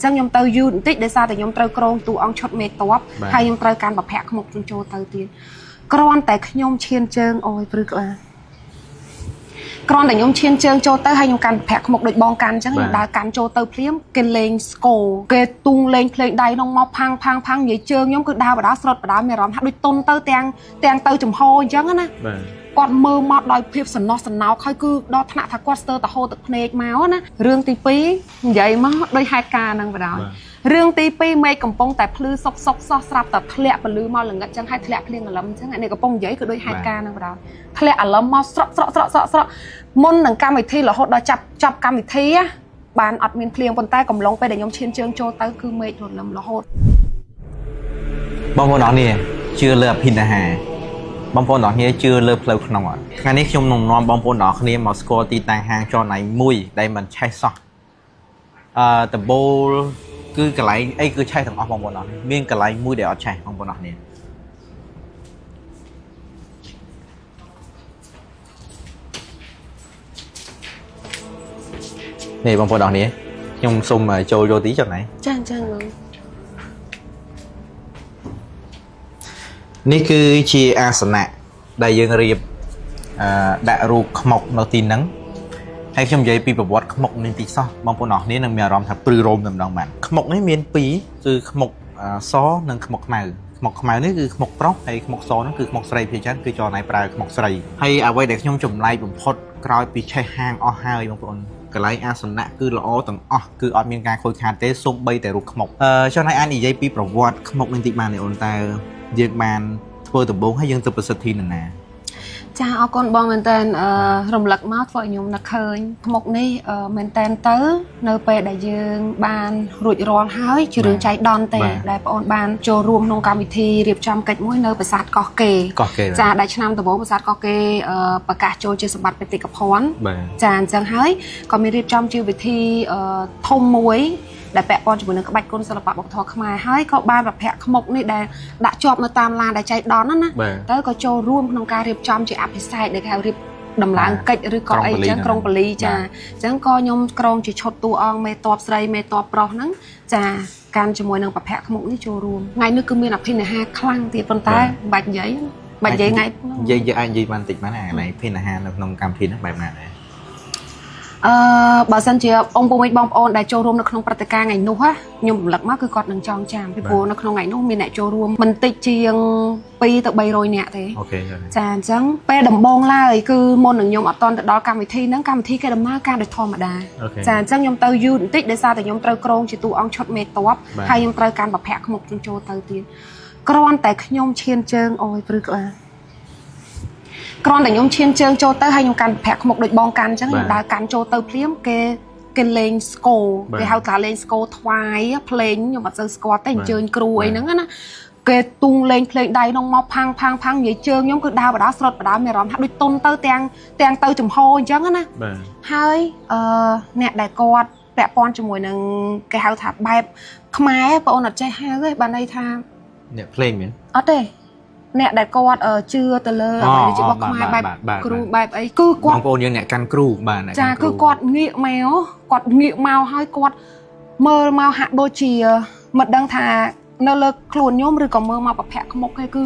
Chẳng nhom tàu yun tích để sao để nhom tàu krong tu ông chót mê top hay nhom tàu can bọc hẹn một trong châu tàu tiền con tại nhom chiên trơn ôi bực à con tại nhom chiên trơn châu tàu hay nhom can hẹn một đội bong can chẳng nhom đá can châu tàu phím cái lên score cái tung lên lên đáy nông mọc phang vậy trơn nhom cứ đào vào đá sọt vào đá mẹ rắm hát đôi tôn tàu tang tàu chùm hôi chẳng á quạt mơ mọt đòi phép sần náo khai cứ đo thạ thà quạt sơ tà hồ tập nệ máu á rương tí pí vậy mà đôi hai ca năng vào đó rương tí pí mây cầm pong tại plư sọc so sạp tập thẹn và lư mau lần ngắt chẳng hai thẹn liền ở lâm chẳng hạn này có pong giấy cứ đôi hai ca năng vào đó thẹn ở lâm mau sọ môn đằng cam bị thi là hốt đòi chập cam bị thi á bàn ọt miền liền còn tay cầm lôngไปđể nhóm chiên trương cho tới cứ mệt rồi lầm là hốt bông nó nè chưa lừa pin là hà bông phun đỏ này chưa lơ phơi không ạ ngày nay trong nông non bông phun đỏ này mà score tì tàng hàng cho này mùi đây mình chai sọ tập bô cứ cái lại ấy cứ chai thằng bông phun đỏ miếng cái lại mùi để ở chai bông phun đỏ này này bông phun đỏ này trong sung mà trôi vô tí cho này chang luôn นี่คือชีอาสนะได้ยังเรียบดารูขมกนตีนังให้ชมใจปีประวัติขมกในตีซ้อบางคนออกนี้นังมีอารมณ์ทับปรือโรมดำดองมันขมกนี่มีนปีคือขมกซ้อนังขมกมาขมกมานี่คือขมกปลอกให้ขมกซ้อนั่นคือขมกใส่เพียงชั้นคือจอในปลายขมกใส่ให้เอาไว้เด็กชมจุ่มไล่บุ๋มพดกรอยปีใช้ห้างอ้อห้าวบางคนก็ไล่อาสนะคือละอ้อต่างอ้อคือออดมีการคุยคานเตะส่งใบแต่รูขมกcho nên anh ý dâyปีประวัติขมกในตีมาในอนตาเยอะมันthôi từ bốn hay dân từ bớt thi nè cha ở con bong mình tên rồng lật máu vợ nhung là khơi một ní mình tên tớ nơi về đại dương ban rụi ròn hái chỉ đường chạy đòn tè đại bọn ban cho rùm nông cam thi điệp trăm cách mỗi nơi bờ sát có kề cha đại năm từ bốn bờ sát có kề bờ cả cho chơi sập bátไปติดกับพรcha chẳng hái còn mình điệp trăm chơi thi thông muối đại bẹ con chỉ muốn các bạch côn sờ bạc bọc thò khmaiให้เขาบ้านแบบแพะขมกนี่ได้ดักจอบมาตามลานได้ใจดอนนั่นนะแต่ก็โจร่วมក្នុងការរៀบចំជាអភិសេកដែលគេរៀបដំឡើងកិច្ចឬក៏អីចឹងក្រុងបលីចាអញ្ចឹងក៏ខ្ញុំក្រុងជាឈុតតួអង្គមេតបស្រីមេតបប្រុសហ្នឹងចាកាន់ជាមួយនឹងប្រភពខ្មុកនេះចូលរួមថ្ងៃនេះគឺមានអភិនិហាខ្លាំងទៀតប៉ុន្តែបាច់និយាយថ្ងៃនិយាយអាចនិយាយបានតិចបានអានេះភិនិហានៅក្នុងកម្មវិធីហ្នឹងបែបណាដែរបើសិនជាអង្គពុំបងប្អូនដែលចូលរួមនៅក្នុងព្រឹត្តិការណ៍ថ្ងៃនោះខ្ញុំរំលឹកមកគឺគាត់នឹងចងចាំពីព្រោះនៅក្នុងថ្ងៃនោះមានអ្នកចូលរួមមិនតិចជាង2ទៅ300នាក់ទេអូខេចាអញ្ចឹងពេលដំបូងឡើយគឺមុននឹងខ្ញុំអត់តន់ទៅដល់កម្មវិធីហ្នឹងកម្មវិធីគេដំណើរការដោយធម្មតាចាអញ្ចឹងខ្ញុំទៅយូរបន្តិចដោយសារតែខ្ញុំត្រូវក្រងជាតួអង្គឈុតមេតបហើយខ្ញុំត្រូវការបភៈខ្មុកជញ្ចូលទៅទៀតគ្រាន់តែខ្ញុំឈានជើងអយព្រឹកឡាគ្រាន់តែខ្ញុំឈានជើងចូលទៅហើយខ្ញុំកាន់ប្រាក់ខ្មុកដូចបងកាន់អញ្ចឹងខ្ញុំដើរកាន់ចូលទៅភ្លាមគេលេងស្គរគេហៅថាលេងស្គរថ្វាយភ្លេងខ្ញុំអត់សូវស្គាល់ទេអញ្ជើញគ្រូអីហ្នឹងណាគេទុងលេងភ្លេងដៃក្នុងមកផាំងនិយាយជើងខ្ញុំគឺដើរបដាស្រត់បដាមានអារម្មណ៍ថាដូចតុនទៅទាំងទៅចំហអញ្ចឹងណាហើយអ្នកដែលគាត់ពាក់ព័ន្ធជាមួយនឹងគេហៅថាបែបខ្មែរបងអូនអត់ចេះហៅទេបានន័យថាអ្នកភ្លេងមែនអត់ទេអ្នកដែលគាត់ជឿទៅលើអ្វីជារបស់ខ្មែរបែបគ្រូបែបអីគឺគាត់បងប្អូនយើងអ្នកកាន់គ្រូបាទចាគឺគាត់ងាកមកហើយគាត់មើលមកហាក់ដូចជាមិនដឹងថានៅលើខ្លួនខ្ញុំឬក៏មើលមកប្រភពខ្មុកគេគឺ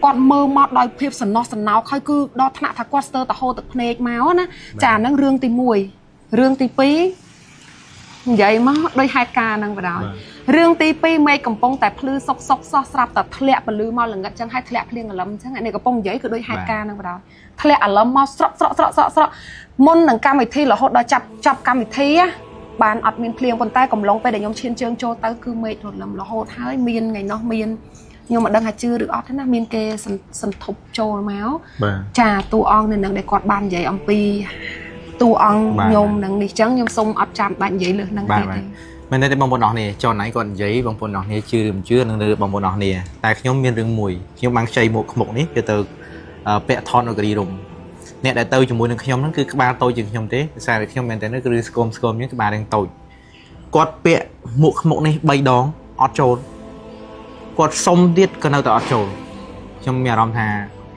គាត់មើលមកដោយភាពសំណោះសំណោកហើយគឺដល់ថ្នាក់ថាគាត់ស្ទើរតែហូរទឹកភ្នែកមកណាចាហ្នឹងរឿងទី1រឿងទី2និយាយមកដោយហេតុការណ៍ហ្នឹងបណ្ដោយរឿងទី2មេឃកំពុងតែភ្លឺសុកសោះស្រាប់តែធ្លាក់ពលឺមកល្ងឹតចឹងហើយធ្លាក់ភ្លៀងអលឹមចឹងអានេះកំពុងនិយាយគឺដោយហេតុការណ៍ហ្នឹងបណ្ដោយធ្លាក់អលឹមមកស្រក់មុននឹងកម្មវិធីរហូតដល់ចាប់កម្មវិធីបានអត់មានភ្លៀងប៉ុន្តែកំឡុងពេលដែលខ្ញុំឈានជើងចូលទៅគឺមេឃរលឹមរហូតហើយមានថ្ងៃនោះមានខ្ញុំមិនដឹងថាជឿឬអត់ទេណាមានគេសន្ធប់ចូលមកចាតួអង្គនៅនឹងដែលគាត់បាននិយាយអំពីតួអង្គខ្ញុំនឹងនេះចឹងខ្ញុំសូមអត់ចាំបាច់និយាយលើហ្នឹងទេមែនទេបងប្អូនអរគ្នាចុះណៃគាត់និយាយបងប្អូនអរគ្នាជឿឬមិនជឿនឹងបងប្អូនអរគ្នាតែខ្ញុំមានរឿងមួយខ្ញុំបានខ្ចីមកខ្មុកនេះគឺទៅពាក់ថនអក្រីរុំអ្នកដែលទៅជាមួយនឹងខ្ញុំហ្នឹងគឺក្បាលតូចជាងខ្ញុំទេដោយសារតែខ្ញុំមែនតើគឺស្គមនេះក្បាលរៀងតូចគាត់ពាក់មួកខ្មុកនេះ3ដងអត់ចូលគាត់សុំទៀតក៏នៅតែអត់ចូលខ្ញុំមានអារម្មណ៍ថា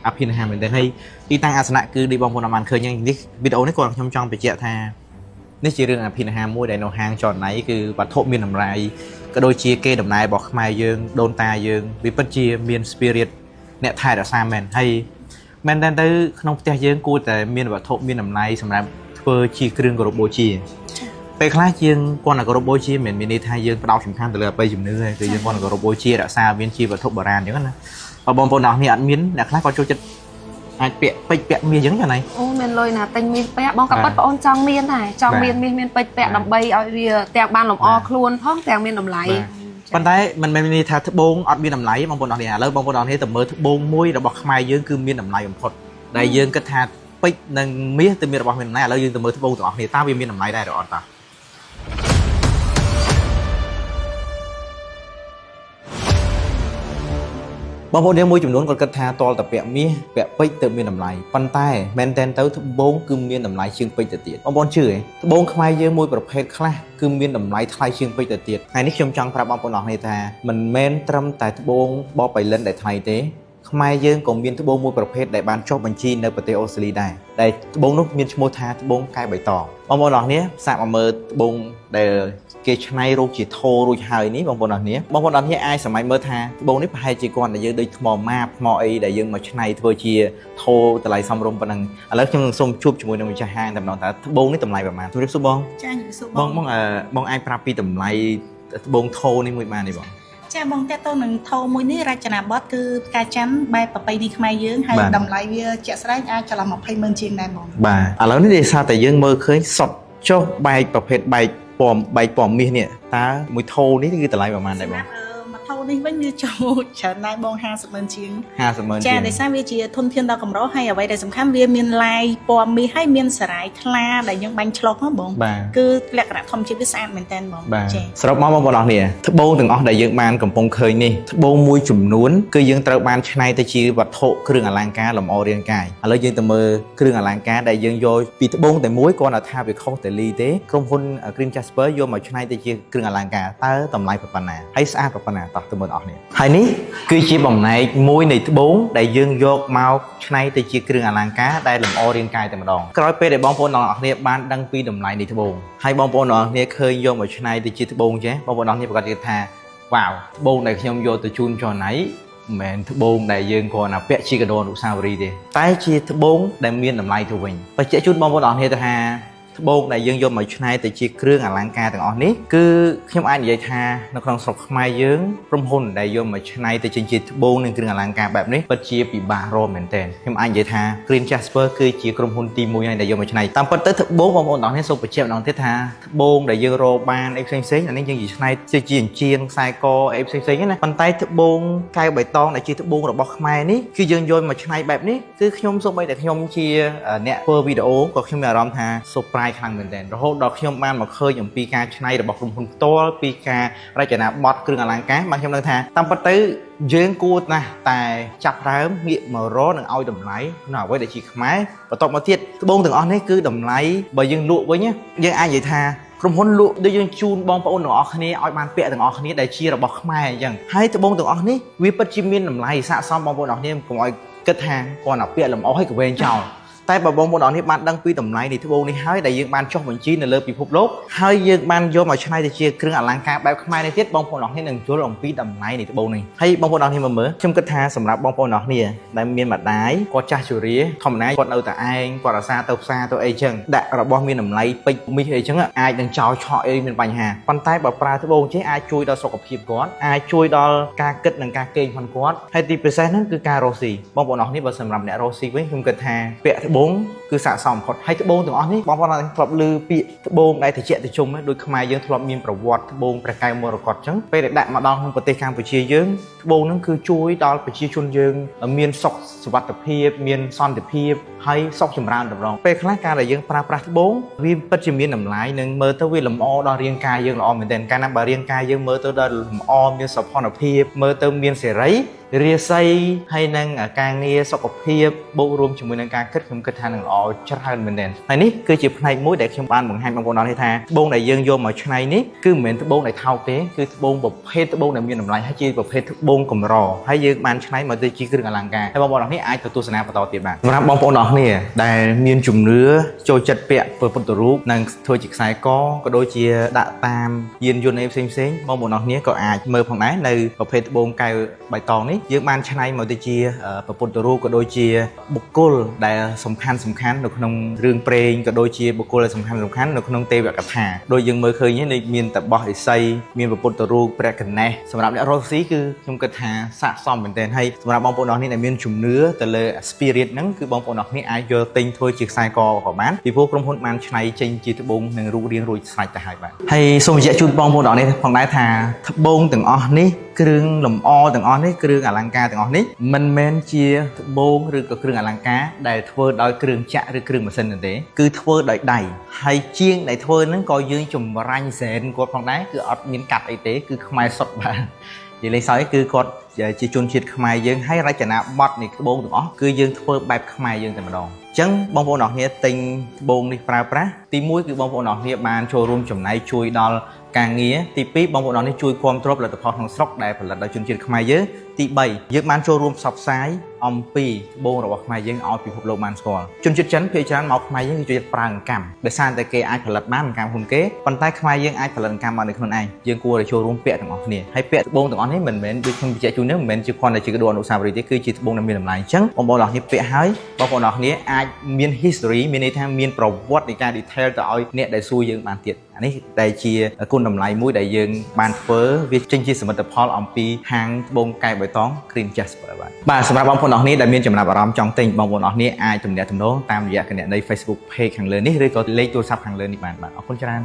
អភិនិហាមែនទេហើយទីតាំងអាសនៈគឺដូចបងប្អូនបានឃើញនេះវីដេអូនេះគាត់ខ្ញុំចង់បញ្ជាក់ថា នេះជារឿងអភិនិហាមួយដែលនៅហាងចរណៃគឺវត្ថុមានតម្លៃក៏ដូចជាគេដំណើររបស់ខ្មែរយើងដូនតាយើងវាពិតជាមាន spirit អ្នកថែរក្សាមែនហើយមែនតើទៅក្នុងផ្ទះយើងគួរតែមានវត្ថុមានតម្លៃសម្រាប់ធ្វើជាគ្រឿងគោរពបូជាពេលខ្លះយើងគាត់គោរពបូជាមិនមានន័យថាយើងផ្ដោតសំខាន់ទៅលើអបិយជំនឿទេគឺយើងគាត់គោរពបូជារក្សាមានជាវត្ថុបុរាណអញ្ចឹងណាបងប្អូនទាំងអស់គ្នាអត់មានអ្នកខ្លះក៏ចូលចិត្តអាចពាក់ពេជ្រពាក់មាសអញ្ចឹងចាណៃអូមានលុយណាទិញមាសពាក់បងក៏ប៉ប្អូនចង់មានដែរចង់មានមាសមានពេជ្រពាក់ដើម្បីឲ្យវាទាំងបានលម្អខ្លួនផងទាំងមានតម្លៃប៉ុន្តែมันមានន័យថាត្បូងអត់មានតម្លៃបងប្អូនអរគ្នាឥឡូវបងប្អូនអរគ្នាទៅមើលត្បូងមួយរបស់ខ្មែរយើងគឺមានតម្លៃបំផុតដែលយើងគិតថាពេជ្រនិងមាសទៅមានរបស់មានតម្លៃឥឡូវយើងទៅមើលត្បូងទាំងអស់គ្នាតើវាមានតម្លៃដែរឬអត់តាបងប្អូនយើងមួយចំនួនគាត់គិតថាតលតពាក់មាសពាក់ពេជ្រទៅមានតម្លៃប៉ុន្តែមែនតែនទៅត្បូងគឺមានតម្លៃជាងពេជ្រទៅទៀតបងប្អូនជឿទេត្បូងខ្មែរយើងមួយប្រភេទខ្លះគឺមានតម្លៃថ្លៃជាងពេជ្រទៅទៀតថ្ងៃនេះខ្ញុំចង់ប្រាប់បងប្អូនអរគ្នាថាមិនមែនត្រឹមតែត្បូងបបៃលិនដែលថ្លៃទេខ្មែរយើងក៏មានត្បូងមួយប្រភេទដែលបានចុះបញ្ជីនៅប្រទេសអូស្ត្រាលីដែរដែលត្បូងនោះមានឈ្មោះថាត្បូងកែបៃតងបងប្អូនអរគ្នាសាកមកមើលត្បូងដែលគេច្នៃរូបជាធោរួចហើយនេះបងប្អូនអរគ្នាអាចសម័យមើលថាត្បូងនេះប្រហែលជាគាត់ដែលយើងដូចថ្មម៉ាបថ្មអីដែលយើងមកច្នៃធ្វើជាធោតម្លៃសមរម្យប៉ុណ្ណឹងឥឡូវខ្ញុំនឹងសូមជួបជាមួយនឹងម្ចាស់ហាងតែម្ដងតើត្បូងនេះតម្លៃប្រហែលជម្រាបសួរបងចាជំរាបសួរបងអាចប្រាប់ពីតម្លៃត្បូងធោនេះមួយបានទេបងចាបងតើតើនឹងធោមួយនេះរចនាបថគឺផ្កាច័ន្ទបែបប្រពៃណីខ្មែរយើងហើយតម្លៃវាជាក់ស្ដែងអាចចន្លោះ20,000ជាងដែរបងបាទឥឡូវនេះដោយសារតែយើងមើលឃើញសុតចុះបែកប្រភេទបែកពណ៌មាសនេះតើមួយធោនេះគឺតម្លៃប្រហែលដែរបងធោនេះវិញវាចូលច្រើនដែរបង50,000ជាង50,000ចាដោយសារវាជាធនធានដ៏កម្រហើយអ្វីដែលសំខាន់វាមានឡាយពណ៌មាសហើយមានសារ៉ាយថ្លាដែលយើងបាញ់ឆ្លុះហ្នឹងបងគឺលក្ខណៈធម្មជាតិវាស្អាតមែនតើបងចាសរុបមកបងប្អូនអរគ្នាត្បូងទាំងអស់ដែលយើងបានកំពុងឃើញនេះត្បូងមួយចំនួនគឺយើងត្រូវបានច្នៃទៅជាវត្ថុគ្រឿងអលង្ការលម្អរាងកាយឥឡូវយើងទៅមើលគ្រឿងអលង្ការដែលយើងយកពីត្បូងតែមួយគាត់ថាវាខុសតែលីទេក្រុមហ៊ុន Green Jasper យកមកច្នៃទៅជាគ្រឿងអលង្ការតើតម្លៃប៉ុណ្ណាហើយស្អាតប៉ុណ្ណាតោះទៅមើលអស់គ្នាហើយនេះគឺជាបំណែកមួយនៃត្បូងដែលយើងយកមកច្នៃទៅជាគ្រឿងអលង្ការដែលលម្អរាងកាយតែម្ដងក្រោយពេលដែលបងប្អូនទាំងអស់គ្នាបានដឹងពីតម្លៃនៃត្បូងហើយបងប្អូនទាំងអស់គ្នាឃើញយកមកច្នៃទៅជាត្បូងចេះបងប្អូនទាំងអស់គ្នាប្រកាសគិតថាវ៉ាវត្បូងដែលខ្ញុំយកទៅជូនចរណៃមិនមែនត្បូងដែលយើងគ្រាន់តែពាក់ជាកណ្ដោអនុស្សាវរីយ៍ទេតែជាត្បូងដែលមានតម្លៃទៅវិញបញ្ជាក់ជូនបងប្អូនទាំងអស់គ្នាទៅថាត្បូងដែលយើងយកមកច្នៃទៅជាគ្រឿងអលង្ការទាំងអស់នេះគឺខ្ញុំអាចនិយាយថានៅក្នុងស្រុកខ្មែរយើងក្រុមហ៊ុនដែលយកមកច្នៃទៅជាត្បូងនិងគ្រឿងអលង្ការបែបនេះពិតជាពិបាករកមែនទែនខ្ញុំអាចនិយាយថា Green Jasper គឺជាក្រុមហ៊ុនទី1ហើយដែលយកមកច្នៃតាមពិតទៅត្បូងបងប្អូនទាំងអស់គ្នាសូមបញ្ជាក់ម្ដងទៀតថាត្បូងដែលយើងរកបានអីផ្សេងៗអានេះយើងច្នៃជាជាជាងខ្សែកអីផ្សេងៗណាប៉ុន្តែត្បូងកែវបៃតងដែលជាត្បូងរបស់ខ្មែរនេះគឺយើងយកមកច្នៃបែបនេះគឺខ្ញុំសូម្បីតែខ្ញុំជាអ្នកធ្វើវីដេអូក៏ខ្ញុំមានអារម្មណ៍ថា surprise ខ្លាំងមែនទែនរហូតដល់ខ្ញុំបានមកឃើញអំពីការច្នៃរបស់ក្រុមហ៊ុនផ្ទាល់ពីការរចនាបថគ្រឿងអលង្ការបានខ្ញុំដឹងថាតាមពិតទៅយើងគួរណាស់តែចាប់ដើមងាកមករកនិងឲ្យតម្លៃនៅអ្វីដែលជាខ្មែរបន្ទាប់មកទៀតត្បូងទាំងអស់នេះគឺតម្លៃបើយើងលក់វិញយើងអាចនិយាយថាក្រុមហ៊ុនលក់ដូចយើងជូនបងប្អូនទាំងអស់គ្នាឲ្យបានពាក់ទាំងអស់គ្នាដែលជារបស់ខ្មែរអញ្ចឹងហើយត្បូងទាំងអស់នេះវាពិតជាមានតម្លៃស័ក្តិសមបងប្អូនទាំងអស់គ្នាកុំឲ្យគិតថាគាត់តែពាក់លម្អឲ្យក៏វែងចោលតែបើបងប្អូនអរនេះបានដឹងពីតម្លៃនៃត្បូងនេះហើយដែលយើងបានចុះបញ្ជីនៅលើពិភពលោកហើយយើងបានយកមកច្នៃទៅជាគ្រឿងអលង្ការបែបខ្មែរនេះទៀតបងប្អូនអរនេះនឹងយល់អំពីតម្លៃនៃត្បូងនេះហើយបងប្អូនអរនេះមើលខ្ញុំគិតថាសម្រាប់បងប្អូនអរនេះដែលមានម្ដាយគាត់ចាស់ជរាធម្មតាគាត់នៅតែឯងគាត់អាសាទៅផ្សារទៅអីចឹងដាក់របស់មានតម្លៃពេជ្រមាសអីចឹងអាចនឹងចោលឆក់អីមានបញ្ហាប៉ុន្តែបើប្រើត្បូងចេះអាចជួយដល់សុខភាពគាត់អាចជួយដល់ការគិតនិងការគេងផងគាត់ហើយទីពិសេសហ្នឹងគឺការរស់ស៊ីបងប្អូនអរនេះបើសម្រាប់អ្នករស់ស៊ីវិញខ្ញុំគិតថាពាក់ត្បូងគឺស័ក្តិសមបំផុតហើយត្បូងទាំងអស់នេះបងប្អូនធ្លាប់ឮពាក្យត្បូងដែលត្រជាក់ត្រជុំដូចខ្មែរយើងធ្លាប់មានប្រវត្តិត្បូងព្រះកែវមរកតអញ្ចឹងពេលដែលដាក់មកដល់ក្នុងប្រទេសកម្ពុជាយើងត្បូងហ្នឹងគឺជួយដល់ប្រជាជនយើងមានសុខសុវត្ថិភាពមានសន្តិភាពហើយសុខចម្រើនតម្រង់ពេលខ្លះការដែលយើងប្រើប្រាស់ត្បូងវាពិតជាមានតម្លៃនិងមើលទៅវាលម្អដល់រាងកាយយើងល្អមែនទែនកាលណាបើរាងកាយយើងមើលទៅដល់លម្អមានសោភ័ណភាពមើលទៅមានសេរីរាសីហើយនឹងការងារសុខភាពបូករួមជាមួយនឹងការគិតខ្ញុំគិតថានឹងល្អ ច្រើនមែនទែនហើយនេះគឺជាផ្នែកមួយដែលខ្ញុំបានបង្ហាញបងប្អូនអរនេះថាត្បូងដែលយើងយកមកឆ្នៃនេះគឺមិនមែនត្បូងដែលថោកទេគឺត្បូងប្រភេទត្បូងដែលមានតម្លៃហើយជាប្រភេទត្បូងកម្រហើយយើងបានឆ្នៃមកទៅជាគ្រឿងអលង្ការហើយបងប្អូនអរនេះអាចទៅទស្សនាបន្តទៀតបានសម្រាប់បងប្អូនអរគ្នាដែលមានជំនឿចូលចិត្តពាក់ព្រះពុទ្ធរូបនិងធ្វើជាខ្សែកក៏ដូចជាដាក់តាមយានយន្តផ្សេងបងប្អូនអរគ្នាក៏អាចមើលផងដែរនៅប្រភេទត្បូងកែវបៃតងនេះយើងបានឆ្នៃមកទៅជាព្រះពុទ្ធរូបក៏ដូចជាបុគ្គលដែលសំខាន់នៅក្នុងរឿងព្រេងក៏ដូចជាបុគ្គលដែលសំខាន់នៅក្នុងទេវកថាដូចយើងមើលឃើញនេះមានតបោះឥសីមានព្រះពុទ្ធរូបព្រះកណេសសម្រាប់អ្នករកស៊ីគឺខ្ញុំគិតថាស័ក្តិសមមែនទែនហើយសម្រាប់បងប្អូនអរគ្នាដែលមានជំនឿទៅលើ spirit ហ្នឹងគឺបងប្អូនអរគ្នាអាចយកទិញធ្វើជាខ្សែកក៏បានពីព្រោះក្រុមហ៊ុនបានឆ្នៃចេញជាត្បូងនិងរូបរាងរួចស្រេចទៅហើយបាទហើយសូមបញ្ជាក់ជូនបងប្អូនអរគ្នាផងដែរថាត្បូងទាំងអស់នេះគ្រឿងលម្អទាំងអស់នេះគ្រឿងអលង្ការទាំងអស់នេះមិនមែនជាត្បូងឬក៏គ្រឿងអលង្ការដែលធ្វើដោយគ្រឿងចក្រឬគ្រឿងម៉ាស៊ីនទេគឺធ្វើដោយដៃហើយជាងដែលធ្វើហ្នឹងក៏យើងចម្រាញ់សែនគាត់ផងដែរគឺអត់មានកាត់អីទេគឺខ្មែរសុទ្ធបាទនិយាយលេងសើចគឺគាត់ជាជនជាតិខ្មែរយើងហើយរចនាបថនៃត្បូងទាំងអស់គឺយើងធ្វើបែបខ្មែរយើងតែម្ដងអញ្ចឹងបងប្អូនអរគ្នាទិញត្បូងនេះប្រើប្រាស់ទី1គឺបងប្អូនអរគ្នាបានចូលរួមចំណែកជួយដល់ការងារទី2បងប្អូនអរគ្នាជួយគាំទ្រផលិតផលក្នុងស្រុកដែលផលិតដោយជនជាតិខ្មែរយើងទី3យើងបានចូលរួមផ្សព្វផ្សាយអំពីត្បូងរបស់ខ្មែរយើងឲ្យពិភពលោកបានស្គាល់ជនជាតិចិនភាគច្រើនមកខ្មែរយើងគឺជួយប្រើអង្កាំដោយសារតែគេអាចផលិតបានអង្កាំហ៊ុនគេប៉ុន្តែខ្មែរយើងអាចផលិតអង្កាំបានដោយខ្លួនឯងយើងគួរតែចូលរួមពាក់ទាំងអស់គ្នាហើយពាក់ត្បូងទាំងអស់នេះមិនមែនដូចខ្ញុំបញ្ជាក់ជូននេះមិនមែនជាគ្រាន់តែជាកាដូអនុស្សាវរីយ៍ទេគឺជាត្បូងដែលមានតម្លៃអញ្ចឹងបងប្អូនអរគ្នាពាក់ហើយបងប្អូនអរគ្នាអាចមាន history មានន័យថាមានប្រវត្តិនៃការ detail ទៅឲ្យអ្នកដែលសួរយើងបានទៀតអានេះដែលជាគុណតម្លៃមួយដែលយើងបានធ្វើវាចេញជាសមិទ្ធផលអំពីហាងត្បូងកែវបៃតង Green Jasper បាទសម្រាប់បងប្អូនអរគ្នាដែលមានចំណាប់អារម្មណ៍ចង់ទិញបងប្អូនអរគ្នាអាចទំនាក់ទំនងតាមរយៈគណនី Facebook Page ខាងលើនេះឬក៏លេខទូរស័ព្ទខាងលើនេះបានបាទអរគុណច្រើន